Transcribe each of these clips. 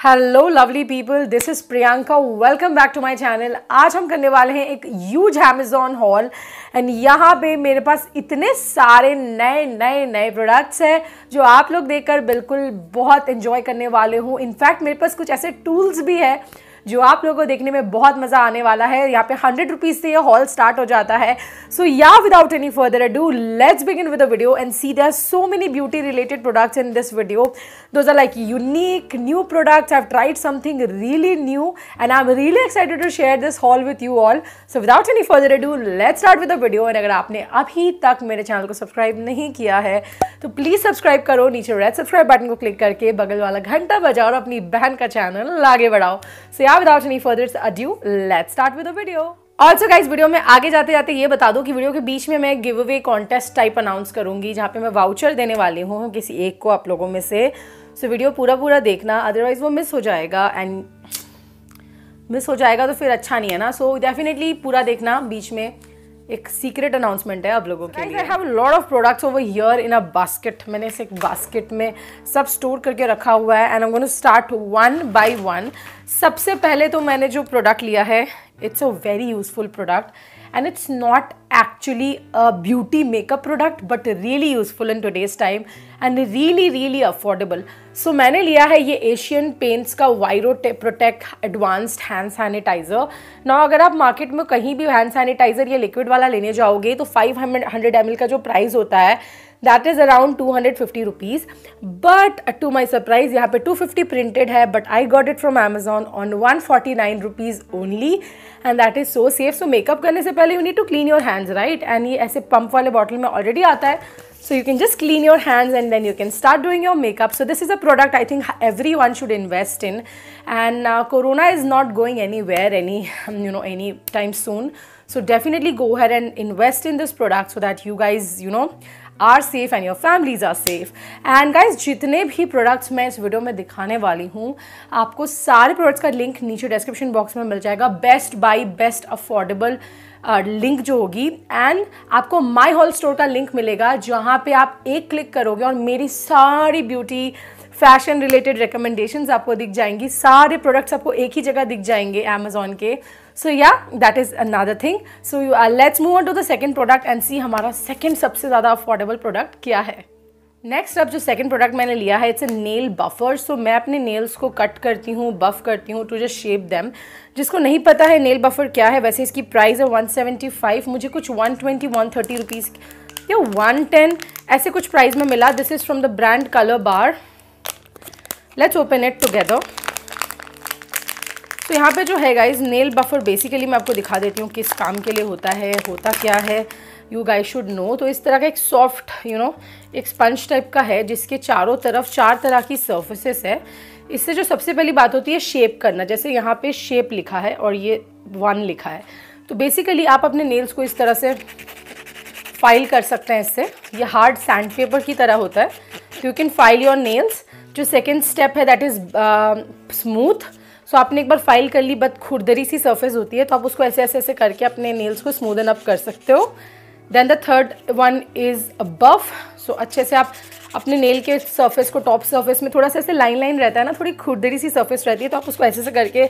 Hello lovely people, this is Priyanka. Welcome back to my channel. आज हम करने वाले हैं एक ह्यूज अमेजॉन हॉल एंड यहाँ पे मेरे पास इतने सारे नए प्रोडक्ट्स हैं जो आप लोग देखकर बिल्कुल बहुत एंजॉय करने वाले हो। इनफैक्ट मेरे पास कुछ ऐसे टूल्स भी है जो आप लोगों को देखने में बहुत मज़ा आने वाला है। यहाँ पे 100 रुपीज़ से ये हॉल स्टार्ट हो जाता है। सो या without any further ado, let's begin with the video and see there are so many beauty related products in this video. Those are like unique new products. I've tried something really new and I'm really excited to share this haul with you all. So without any further ado, let's start with the video. And अगर आपने अभी तक मेरे channel को subscribe नहीं किया है तो प्लीज़ सब्सक्राइब करो। नीचे रेड सब्सक्राइब बटन को क्लिक करके बगल वाला घंटा बजाओ और अपनी बहन का चैनल आगे बढ़ाओ. So yeah, without any further ado, let's start with the video. Also guys, video में आगे जाते जाते ये बता दूं कि वीडियो के बीच में मैं give away contest type announce करूंगी जहाँ पे मैं वाउचर देने वाली हूँ किसी एक को आप लोगों में से. सो वीडियो पूरा देखना, अदरवाइज वो मिस हो जाएगा एंड मिस हो जाएगा तो फिर अच्छा नहीं है ना. सो डेफिनेटली पूरा देखना. बीच में एक सीक्रेट अनाउंसमेंट है आप लोगों के लिए. I have lot of products over here in a basket. मैंने इसे एक बास्केट में सब स्टोर करके रखा हुआ है and I am going to start one by one. सबसे पहले तो मैंने जो प्रोडक्ट लिया है, it's a very useful product and it's not actually a beauty makeup product but really useful in today's time and really affordable. So मैंने लिया है ये एशियन पेंट्स का वायरो प्रोटेक्ट एडवांस्ड हैंड सैनिटाइजर. ना अगर आप मार्केट में कहीं भी हैंड सैनिटाइजर या लिक्विड वाला लेने जाओगे तो 500 ml का जो प्राइस होता है that is around 250 rupees. But to my surprise यहाँ पे 250 printed है, but I got it from Amazon on 149 rupees only and that is so safe. So makeup करने से पहले you need to clean your hands, right? And ये ऐसे pump वाले bottle में already आता है. So you can just clean your hands and then you can start doing your makeup. So this is a product I think everyone should invest in. And Corona is not going anywhere anytime soon. So definitely go ahead and invest in this product so that you guys are safe and your families are safe. And guys, जितने भी products मैं इस video में दिखाने वाली हूँ आपको सारे products का लिंक नीचे डिस्क्रिप्शन बॉक्स में मिल जाएगा. Best buy best affordable link जो होगी एंड आपको माई हॉल स्टोर का लिंक मिलेगा जहाँ पे आप एक क्लिक करोगे और मेरी सारी ब्यूटी फैशन रिलेटेड रिकमेंडेशंस आपको दिख जाएंगी. सारे प्रोडक्ट्स आपको एक ही जगह दिख जाएंगे अमेजोन के. So yeah that is another thing. So let's move on to the second product and see हमारा सेकंड सबसे ज़्यादा अफोर्डेबल प्रोडक्ट क्या है. नेक्स्ट अब जो सेकंड प्रोडक्ट मैंने लिया है, इट्स अ नेल बफर. सो मैं अपने नेल्स को कट करती हूँ, बफ करती हूँ टू जस्ट शेप देम. जिसको नहीं पता है नेल बफर क्या है, वैसे इसकी प्राइस है 175. मुझे कुछ 120-130 रुपीज़ या 110 ऐसे कुछ प्राइस में मिला. This is from the brand colour bar. Let's open it together. तो यहाँ पे जो है गाइज नेल बफर, बेसिकली मैं आपको दिखा देती हूँ किस काम के लिए होता है, होता क्या है. You guys should know. तो इस तरह का एक सॉफ्ट एक स्पंज टाइप का है जिसके चारों तरफ 4 तरह की सर्फेसेस है. इससे जो सबसे पहली बात होती है शेप करना. जैसे यहाँ पे शेप लिखा है और ये 1 लिखा है. तो बेसिकली आप अपने नेल्स को इस तरह से फाइल कर सकते हैं इससे. ये हार्ड सैंड पेपर की तरह होता है. You can file your nails. जो सेकेंड स्टेप है दैट इज़ स्मूथ. सो आपने एक बार फाइल कर ली, बट खुरदरी सी सरफेस होती है तो आप उसको ऐसे करके अपने नेल्स को स्मूदन अप कर सकते हो. Then the third one is a buff. So अच्छे से आप अपने नेल के सरफेस को, टॉप सरफेस में थोड़ा सा ऐसे लाइन रहता है ना, थोड़ी खुरदरी सी सरफेस रहती है तो आप उसको ऐसे करके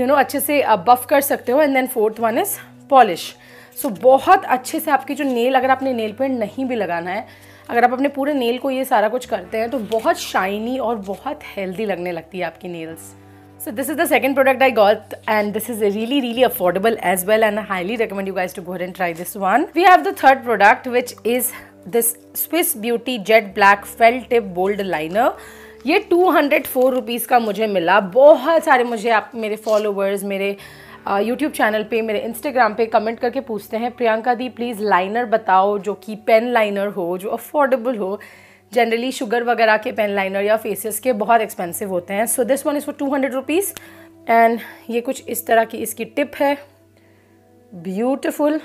अच्छे से बफ कर सकते हो. And then fourth one is polish. So बहुत अच्छे से आपकी जो नेल, अगर आपने नेल पेंट नहीं भी लगाना है, अगर आप अपने पूरे नेल को ये सारा कुछ करते हैं तो बहुत शाइनी और बहुत हेल्दी लगने लगती है आपकी nails. So this is the second product I got and this is really affordable as well and I highly recommend you guys to go ahead and try this one. We have the third product which is this Swiss Beauty Jet Black Felt Tip Bold Liner. ये 204 rupees का मुझे मिला. बहुत सारे मुझे आप मेरे followers मेरे यूट्यूब चैनल पे, मेरे इंस्टाग्राम पे कमेंट करके पूछते हैं, प्रियंका दी प्लीज़ लाइनर बताओ जो कि पेन लाइनर हो, जो अफोर्डेबल हो. जनरली शुगर वगैरह के पेन लाइनर या फेसेस के बहुत एक्सपेंसिव होते हैं. So this one is for 200 rupees and ये कुछ इस तरह की इसकी टिप है. ब्यूटिफुल,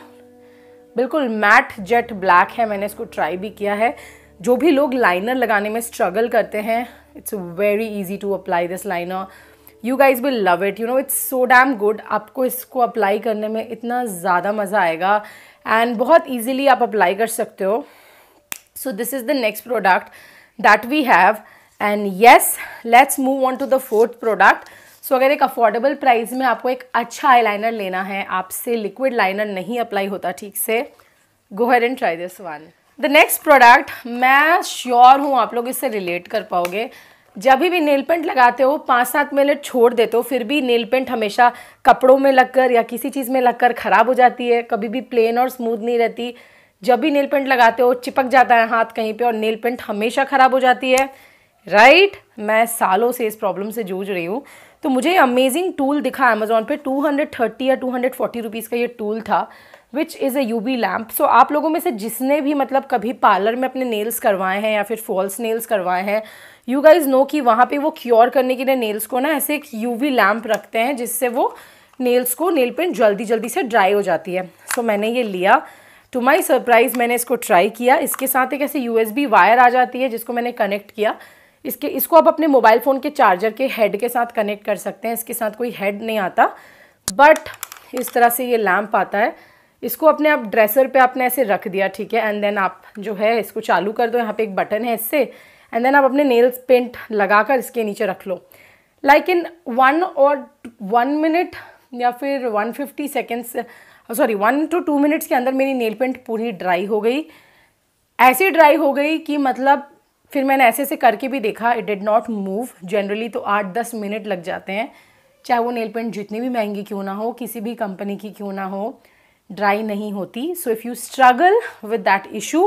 बिल्कुल मैट जेट ब्लैक है. मैंने इसको ट्राई भी किया है. जो भी लोग लाइनर लगाने में स्ट्रगल करते हैं, it's very easy to apply this liner. You guys will love it. It's so damn good. आपको इसको अप्लाई करने में इतना ज़्यादा मज़ा आएगा एंड बहुत ईजीली आप अप्लाई कर सकते हो. So this is the next product that we have and yes, let's move on to the fourth product. So अगर एक अफोर्डेबल प्राइस में आपको एक अच्छा आईलाइनर लेना है, आपसे लिक्विड लाइनर नहीं अप्लाई होता ठीक से, go ahead and try this one. The next product, मैं श्योर हूँ आप लोग इससे रिलेट कर पाओगे। जब भी नेल पेंट लगाते हो 5-7 मिनट छोड़ देते हो, फिर भी नेल पेंट हमेशा कपड़ों में लगकर या किसी चीज़ में लगकर ख़राब हो जाती है, कभी भी प्लेन और स्मूथ नहीं रहती। जब भी नेल पेंट लगाते हो चिपक जाता है हाथ कहीं पे और नेल पेंट हमेशा ख़राब हो जाती है, राइट? मैं सालों से इस प्रॉब्लम से जूझ रही हूँ। तो मुझे अमेजिंग टूल दिखा अमेजोन पे, 230 या 240 रुपीज़ का ये टूल था, which is a UV lamp. So आप लोगों में से जिसने भी मतलब कभी पार्लर में अपने नेल्स करवाए हैं या फिर फॉल्स नेल्स करवाए हैं, यू गाइज नो कि वहाँ पे वो क्योर करने के लिए नेल्स को ना ऐसे एक यूवी लैम्प रखते हैं, जिससे वो नेल्स को नेल पेंट जल्दी जल्दी से ड्राई हो जाती है। सो मैंने ये लिया, टू माई सरप्राइज़ मैंने इसको ट्राई किया। इसके साथ एक ऐसे USB वायर आ जाती है जिसको मैंने कनेक्ट किया। इसको आप अपने मोबाइल फ़ोन के चार्जर के हेड के साथ कनेक्ट कर सकते हैं। इसके साथ कोई हेड नहीं आता, बट इस तरह से ये लैम्प आता है। इसको अपने आप ड्रेसर पे आपने ऐसे रख दिया, ठीक है, एंड देन आप जो है इसको चालू कर दो। यहाँ पे एक बटन है इससे, एंड देन आप अपने नेल्स पेंट लगाकर इसके नीचे रख लो। लाइक इन 1 मिनट या फिर 150 सेकेंड्स, सॉरी 1 to 2 मिनट्स के अंदर मेरी नेल पेंट पूरी ड्राई हो गई। ऐसी ड्राई हो गई कि मतलब फिर मैंने ऐसे करके भी देखा, it did not move. Generally तो 8-10 मिनट लग जाते हैं, चाहे वो नेल पेंट जितनी भी महंगी क्यों ना हो, किसी भी कंपनी की क्यों ना हो, ड्राई नहीं होती। So if you struggle with that issue,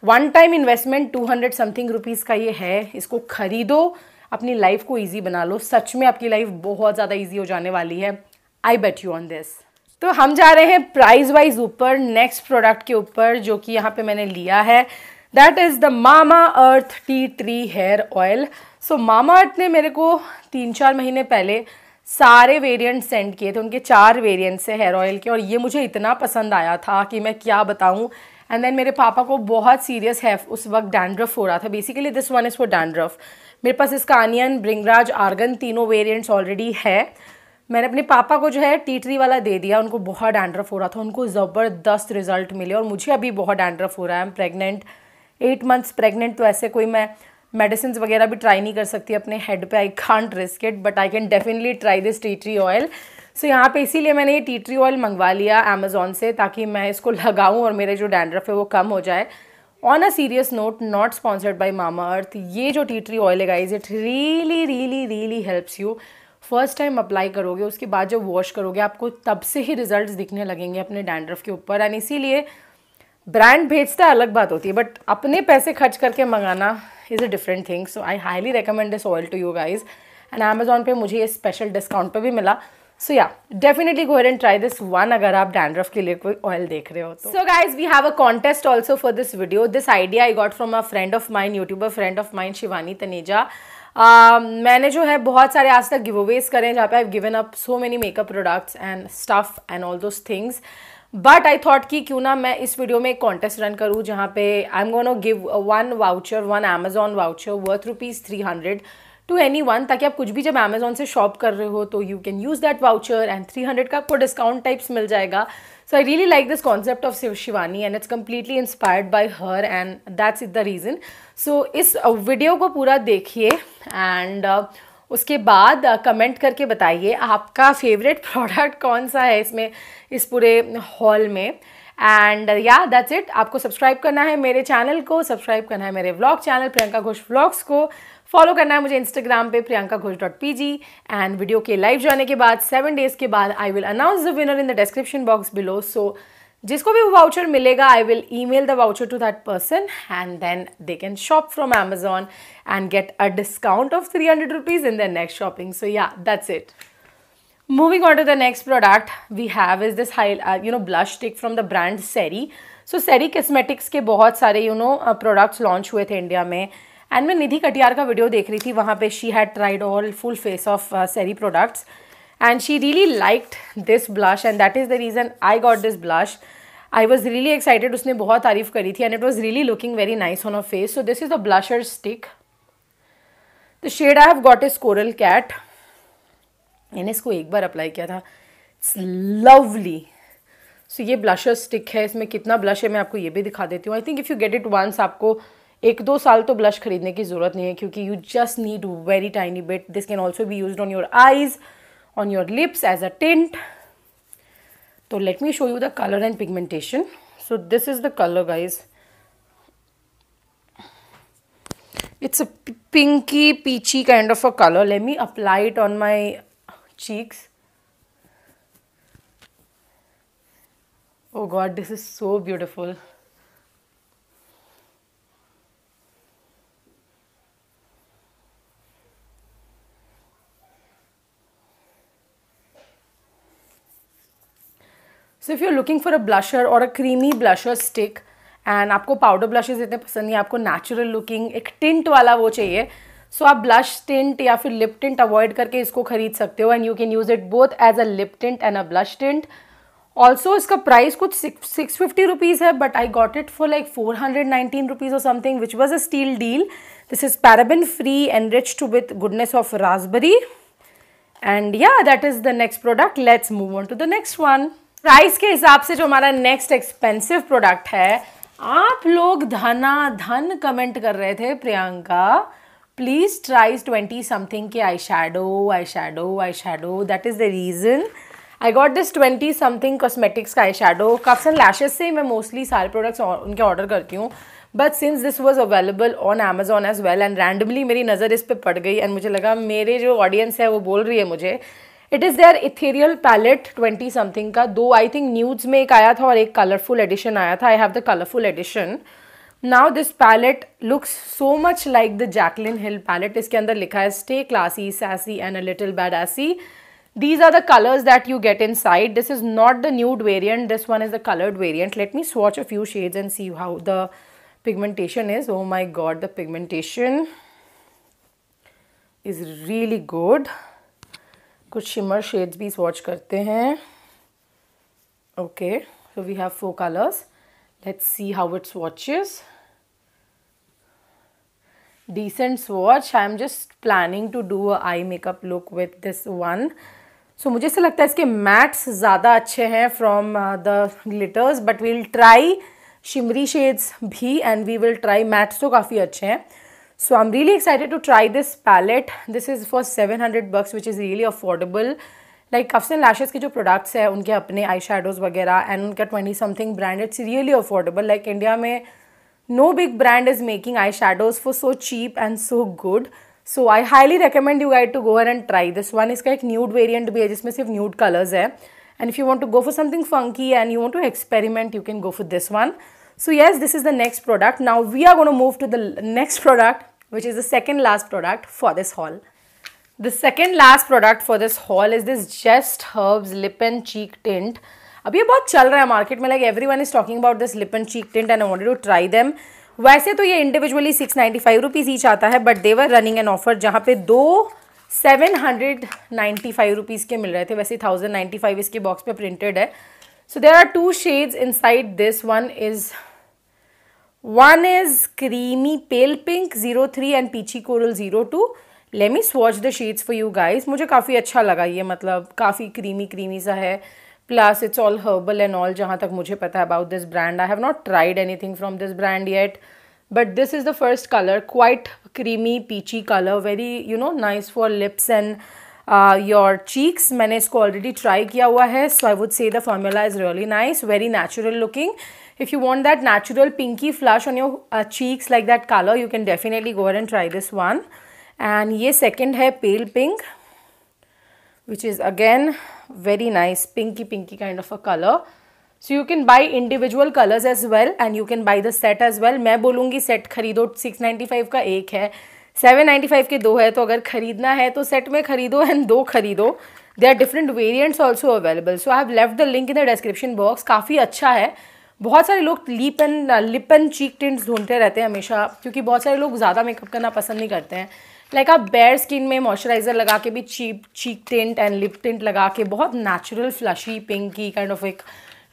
one time investment 200 something rupees का ये है। इसको खरीदो, अपनी लाइफ को ईजी बना लो। सच में आपकी लाइफ बहुत ज़्यादा ईजी हो जाने वाली है, I bet you on this. तो हम जा रहे हैं प्राइस वाइज ऊपर, नेक्स्ट प्रोडक्ट के ऊपर, जो कि यहाँ पे मैंने लिया है, that is the Mamaearth tea tree hair oil. So Mamaearth ने मेरे को 3-4 महीने पहले सारे वेरिएंट सेंड किए थे। उनके 4 वेरिएंट्स है हेयर ऑयल के, और ये मुझे इतना पसंद आया था कि मैं क्या बताऊँ। एंड देन मेरे पापा को बहुत सीरियस है उस वक्त डैंड्रफ हो रहा था। Basically this one is for dandruff. मेरे पास इसका अनियन, ब्रिंगराज, आर्गन तीनों वेरिएंट्स ऑलरेडी है। मैंने अपने पापा को जो है टी ट्री वाला दे दिया। उनको बहुत डैंड्रफ हो रहा था, उनको ज़बरदस्त रिजल्ट मिले, और मुझे अभी बहुत डैंड्रफ हो रहा है। I M pregnant, 8 months pregnant, तो ऐसे कोई मैं मेडिसिन वगैरह भी ट्राई नहीं कर सकती अपने हेड पे। I can't risk it, but I can definitely try this tea tree oil. So यहाँ पे इसीलिए मैंने ये टी ट्री ऑयल मंगवा लिया अमेजोन से, ताकि मैं इसको लगाऊं और मेरे जो डैंड्रफ है वो कम हो जाए। On a serious note, not sponsored by Mamaearth, ये जो टी ट्री ऑयल है guys, it really really really helps you. First time apply करोगे, उसके बाद जब वॉश करोगे, आपको तब से ही रिजल्ट्स दिखने लगेंगे अपने डैंड्रफ के ऊपर। एंड इसीलिए ब्रांड भेजता है अलग बात होती है, बट अपने पैसे खर्च करके मंगाना is a different thing. So I highly recommend this oil to you guys. And Amazon पे मुझे ये स्पेशल डिस्काउंट पे भी मिला। सो या, definitely go and try this one अगर आप डैंड्रफ के लिए कोई ऑयल देख रहे हो तो। So guys, we have a contest also for this video. This idea I got from a friend of mine, YouTuber friend of mine, Shivani Taneja. मैंने जो है बहुत सारे आज तक गिव अवेज करें, जहाँ पे I have given up so many makeup products and stuff and all those things. But I thought कि क्यों ना मैं इस वीडियो में एक कॉन्टेस्ट रन करूँ, जहाँ पे I am gonna give one voucher, one Amazon voucher worth ₹300 to anyone, ताकि आप कुछ भी जब अमेजोन से शॉप कर रहे हो तो you can use that voucher, and 300 का आपको डिस्काउंट टाइप्स मिल जाएगा। So I really like this concept of Shivani, and it's completely inspired by her, and that's is the reason. So इस वीडियो को पूरा देखिए, एंड उसके बाद कमेंट करके बताइए आपका फेवरेट प्रोडक्ट कौन सा है इसमें, इस पूरे हॉल में। एंड या दैट्स इट। आपको सब्सक्राइब करना है मेरे चैनल को, सब्सक्राइब करना है मेरे vlog channel Priyanka Ghosh vlogs को, फॉलो करना है मुझे इंस्टाग्राम पे priyankaghosh.pg। एंड वीडियो के लाइव जाने के बाद 7 डेज़ के बाद I will announce the winner in the description box below. So जिसको भी वो वाउचर मिलेगा, I will email the voucher to that person, and then they can shop from Amazon and get a discount of 300 rupees in their next shopping. So yeah, that's it. Moving on to the next product we have is this blush stick from the brand Seri. So Seri Cosmetics के बहुत सारे products launch हुए थे India में, and मैं निधि कटियार का video देख रही थी, वहाँ पे she had tried all full face of Seri products, and she really liked this blush, and that is the reason I got this blush. I was really excited, उसने बहुत तारीफ करी थी, and it was really looking very nice on her face. So this is the blusher stick. The shade I have got is Coral Cat. मैंने इसको एक बार apply किया था, इट्स लवली। सो ये ब्लशर स्टिक है, इसमें कितना ब्लश है मैं आपको ये भी दिखा देती हूँ। I think if you get it once, आपको एक दो साल तो ब्लश खरीदने की ज़रूरत नहीं है, क्योंकि you just need very tiny bit. This can also be used on your eyes, on your lips as a tint. So let me show you the color and pigmentation. So this is the color, guys. It's a pinky peachy kind of a color. Let me apply it on my cheeks. Oh god, this is so beautiful. So if you're looking for a blusher or a creamy blusher stick and आपको powder blushes इतने पसंद नहीं, आपको natural looking एक tint वाला वो चाहिए, सो आप ब्लश टिंट या फिर लिप टिंट अवॉइड करके इसको खरीद सकते हो. And you can use it both as a lip tint and a blush tint. Also इसका प्राइस कुछ 650 रुपीज़ है, but I got it for like 419 rupees और something, which was a steal deal. This is paraben free, enriched with goodness of raspberry. And yeah that is the next product. Let's move on to the next one. Price के हिसाब से जो हमारा next expensive product है, आप लोग धन comment कर रहे थे, प्रियंका प्लीज ट्राइज 20 समथिंग के eye shadow. That is the reason I got this 20 something cosmetics का eye shadow. Cuffs and Lashes से मैं मोस्टली सारे प्रोडक्ट्स उनके ऑर्डर करती हूँ, but since this was available on Amazon as well and randomly मेरी नज़र इस पर पड़ गई एंड मुझे लगा मेरे जो ऑडियंस है वो बोल रही है मुझे. It is their ethereal palette 20 something का. दो आई थिंक न्यूड्स में एक आया था और एक कलरफुल एडिशन आया था. I have the colourful edition. Now this palette looks so much like the Jaclyn Hill palette. इसके अंदर लिखा है stay classy, sassy and a little badassy. These are the colors that you get inside. This is not the nude variant. This one is the colored variant. Let me swatch a few shades and see how the pigmentation is. Oh my god, the pigmentation is really good. कुछ shimmer shades भी swatch करते हैं. Okay, so we have 4 colors. Let's see how it swatches. Decent swatch. I am just planning to do a eye makeup look with this one. So मुझे ऐसा लगता है इसके mats ज़्यादा अच्छे हैं from the glitters, but we'll try shimmery shades भी and we will try mattes तो काफ़ी अच्छे हैं. So I am really excited to try this palette. This is for $700 which is really affordable. Like Cuffs and Lashes के जो products हैं उनके अपने आई शेडोज़ वगैरह एंड उनका 20 something brand, it's really affordable. Like India में no big brand is making eyeshadows for so cheap and so good. So I highly recommend you guys to go ahead and try this one. इसका एक nude variant भी है जिसमें सिर्फ nude colors है. And if you want to go for something funky and you want to experiment, you can go for this one. So yes, this is the next product. Now we are going to move to the next product, which is the second last product for this haul. The second last product for this haul is this Just Herbs Lip and Cheek Tint. अब ये बहुत चल रहा है market में, like everyone is talking about this lip and cheek tint and I wanted to try them. वैसे तो ये इंडिविजुअली 695 रुपीज़ ईच आता है, but they were running an offer जहाँ पे 2 795 रुपीज़ के मिल रहे थे. वैसे 1095 इसके बॉक्स पे प्रिंटेड है. So there are 2 shades inside this. one is creamy pale pink 03 and peachy coral 02. Let me swatch the shades for you guys. मुझे काफ़ी अच्छा लगा ये, मतलब काफ़ी क्रीमी सा है. Plus it's all herbal and all, जहाँ तक मुझे पता है about this brand. I have not tried anything from this brand yet, but this is the first color. Quite creamy peachy color, very nice for lips and your cheeks. मैंने इसको already try किया हुआ है, so I would say the formula is really nice, very natural looking. If you want that natural pinky flush on your cheeks like that color, you can definitely go ahead and try this one. And ये second है pale pink, which is again very nice pinky kind of a color. So you can buy individual colors as well and you can buy the set as well. मैं बोलूँगी set खरीदो. 695 का एक है, 795 के 2 है, तो अगर खरीदना है तो set में खरीदो and 2 खरीदो. There are different variants also available. So I have left the link in the description box. काफ़ी अच्छा है. बहुत सारे लोग लिप एंड चीक टिंट्स ढूंढते रहते हैं हमेशा, क्योंकि बहुत सारे लोग ज़्यादा मेकअप करना पसंद नहीं करते हैं. लाइक आप बेयर स्किन में मॉइस्चराइजर लगा के भी cheek tint and lip tint लगा के बहुत natural flushy pinky kind of एक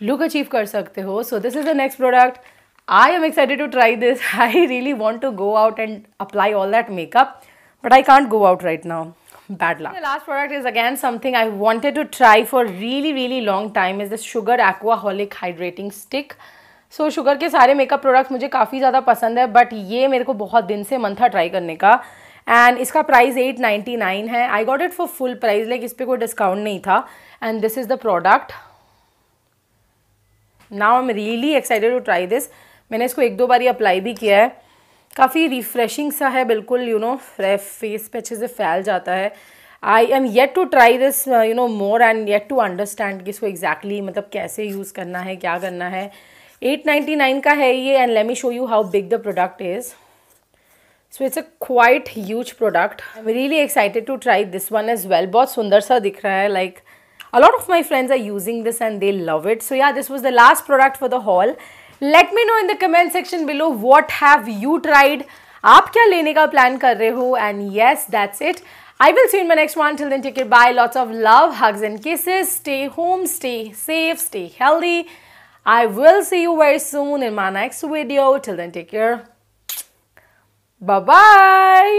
लुक अचीव कर सकते हो. So this is the next product. I am excited to try this. I really want to go out and apply all that makeup, but I can't go out right now. Bad luck. The last product is again something I wanted to try for really long time. Is this Sugar Aquaholic Hydrating Stick. So sugar के सारे makeup products मुझे काफ़ी ज़्यादा पसंद है, but ये मेरे को बहुत दिन से मन था ट्राई करने का। एंड इसका प्राइस 899 है। I got it for full price, like इस पर कोई डिस्काउंट नहीं था। And this is the product. Now I am really excited to try this. मैंने इसको 1-2 बार अप्लाई भी किया है। काफ़ी रिफ्रेशिंग सा है, बिल्कुल फेस पे अच्छे से फैल जाता है। I am yet to try this more and yet to understand कि इसको एग्जैक्टली मतलब कैसे यूज़ करना है, क्या करना है। 899 का है ये। And let me show you how big the product is. So it's a quite huge product. I am really excited to try this one as well. बहुत सुंदर सा दिख रहा है, like a lot of my friends are using this and they love it. So yeah, this was the last product for the haul. Let me know in the comment section below what have you tried. आप क्या लेने का plan कर रहे हो? And yes, that's it. I will see you in my next one. Till then, take care. Bye. Lots of love, hugs and kisses. Stay home, stay safe, stay healthy. I will see you very soon in my next video. Till then, take care. Bye-bye.